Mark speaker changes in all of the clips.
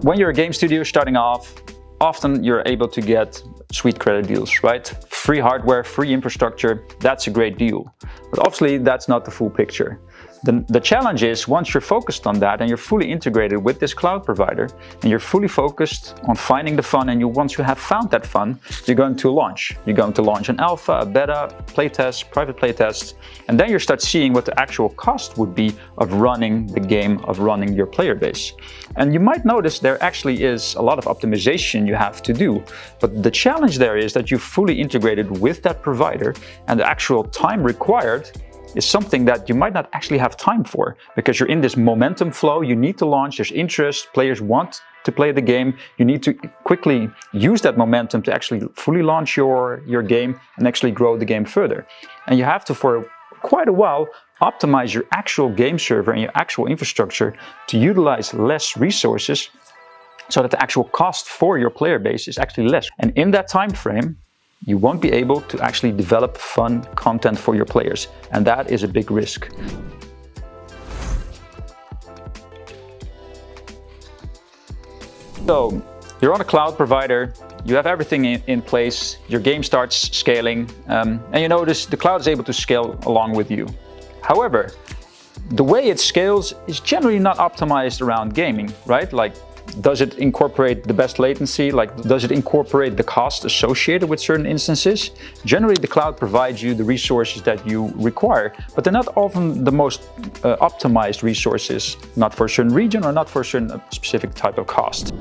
Speaker 1: When you're a game studio starting off, often you're able to get sweet credit deals, right? Free hardware, free infrastructure, that's a great deal. But obviously that's not the full picture. The challenge is once you're focused on that and you're fully integrated with this cloud provider and you're fully focused on finding the fun, and once you have found that fun, you're going to launch. You're going to launch an alpha, a beta, playtest, private playtest, and then you start seeing what the actual cost would be of running the game, of running your player base. And you might notice there actually is a lot of optimization you have to do. But the challenge there is that you're fully integrated with that provider, and the actual time required is something that you might not actually have time for, because you're in this momentum flow. You need to launch, there's interest, players want to play the game. You need to quickly use that momentum to actually fully launch your game and actually grow the game further. And you have to, for quite a while, optimize your actual game server and your actual infrastructure to utilize less resources so that the actual cost for your player base is actually less. And in that time frame, you won't be able to actually develop fun content for your players. And that is a big risk. So you're on a cloud provider, you have everything in place, your game starts scaling, and you notice the cloud is able to scale along with you. However, the way it scales is generally not optimized around gaming, right? Like, does it incorporate the best latency? Like, does it incorporate the cost associated with certain instances? Generally, the cloud provides you the resources that you require, but they're not often the most optimized resources, not for a certain region or not for a certain specific type of cost.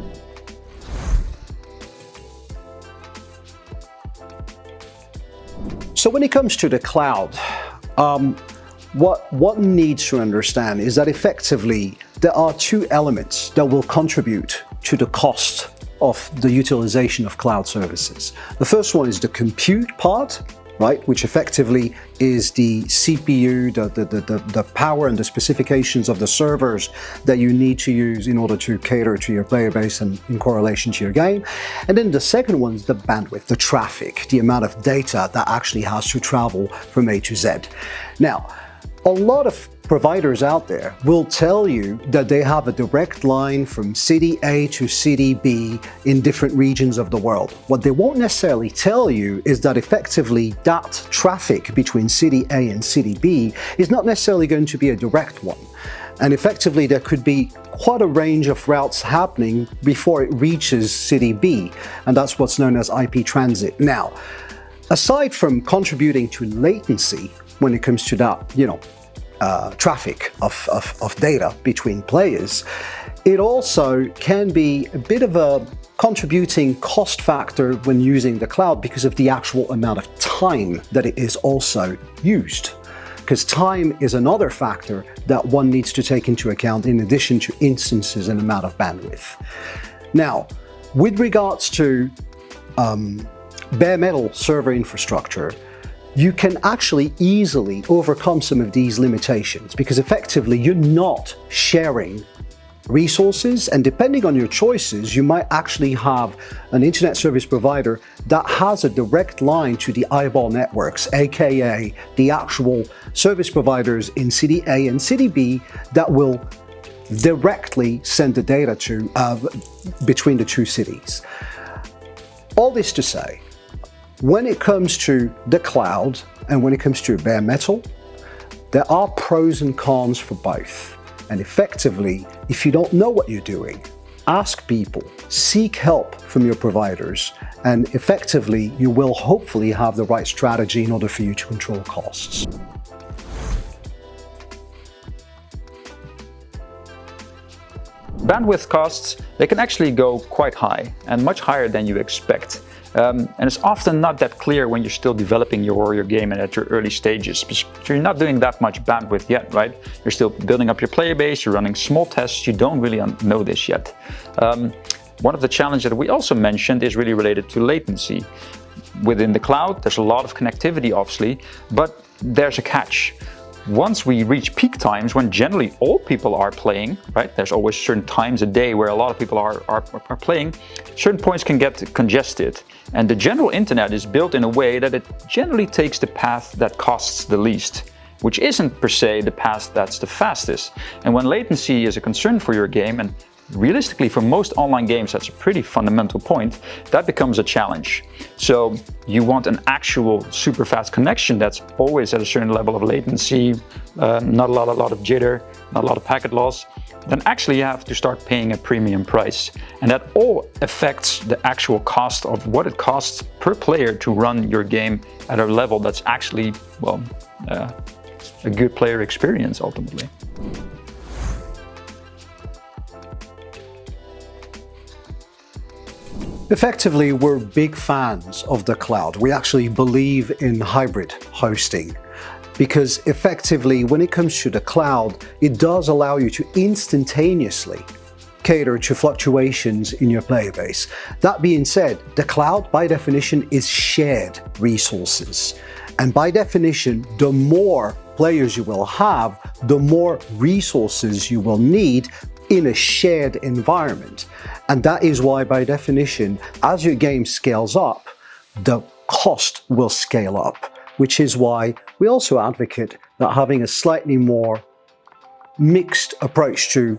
Speaker 2: So when it comes to the cloud, what one needs to understand is that effectively there are two elements that will contribute to the cost of the utilization of cloud services. The first one is the compute part, right, which effectively is the CPU, the power and the specifications of the servers that you need to use in order to cater to your player base and in correlation to your game. And then the second one is the bandwidth, the traffic, the amount of data that actually has to travel from A to Z. Now, a lot of providers out there will tell you that they have a direct line from city A to city B in different regions of the world. What they won't necessarily tell you is that effectively that traffic between city A and city B is not necessarily going to be a direct one. And effectively there could be quite a range of routes happening before it reaches city B, and that's what's known as IP transit. Now, aside from contributing to latency, when it comes to that, traffic of data between players, it also can be a bit of a contributing cost factor when using the cloud because of the actual amount of time that it is also used. Because time is another factor that one needs to take into account in addition to instances and amount of bandwidth. Now, with regards to bare metal server infrastructure, you can actually easily overcome some of these limitations because effectively you're not sharing resources, and depending on your choices, you might actually have an internet service provider that has a direct line to the eyeball networks, aka the actual service providers in city A and city B that will directly send the data to between the two cities. All this to say, when it comes to the cloud and when it comes to bare metal, there are pros and cons for both. And effectively, if you don't know what you're doing, ask people, seek help from your providers, and effectively you will hopefully have the right strategy in order for you to control costs.
Speaker 1: Bandwidth costs, they can actually go quite high and much higher than you expect. And it's often not that clear when you're still developing your game and at your early stages. Because you're not doing that much bandwidth yet, right? You're still building up your player base, you're running small tests, you don't really know this yet. One of the challenges that we also mentioned is really related to latency. Within the cloud, there's a lot of connectivity, obviously, but there's a catch. Once we reach peak times when generally all people are playing, right? There's always certain times a day where a lot of people are playing, certain points can get congested. And the general internet is built in a way that it generally takes the path that costs the least, which isn't per se the path that's the fastest. And when latency is a concern for your game, and realistically, for most online games, that's a pretty fundamental point, that becomes a challenge. So you want an actual super fast connection that's always at a certain level of latency, not a lot of jitter, not a lot of packet loss, then actually you have to start paying a premium price. And that all affects the actual cost of what it costs per player to run your game at a level that's actually, well, a good player experience ultimately.
Speaker 2: Effectively, we're big fans of the cloud. We actually believe in hybrid hosting because effectively, when it comes to the cloud, it does allow you to instantaneously cater to fluctuations in your player base. That being said, the cloud by definition is shared resources. And by definition, the more players you will have, the more resources you will need in a shared environment. And that is why, by definition, as your game scales up, the cost will scale up, which is why we also advocate that having a slightly more mixed approach to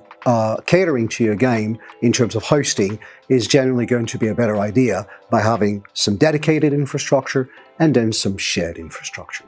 Speaker 2: catering to your game in terms of hosting is generally going to be a better idea by having some dedicated infrastructure and then some shared infrastructure.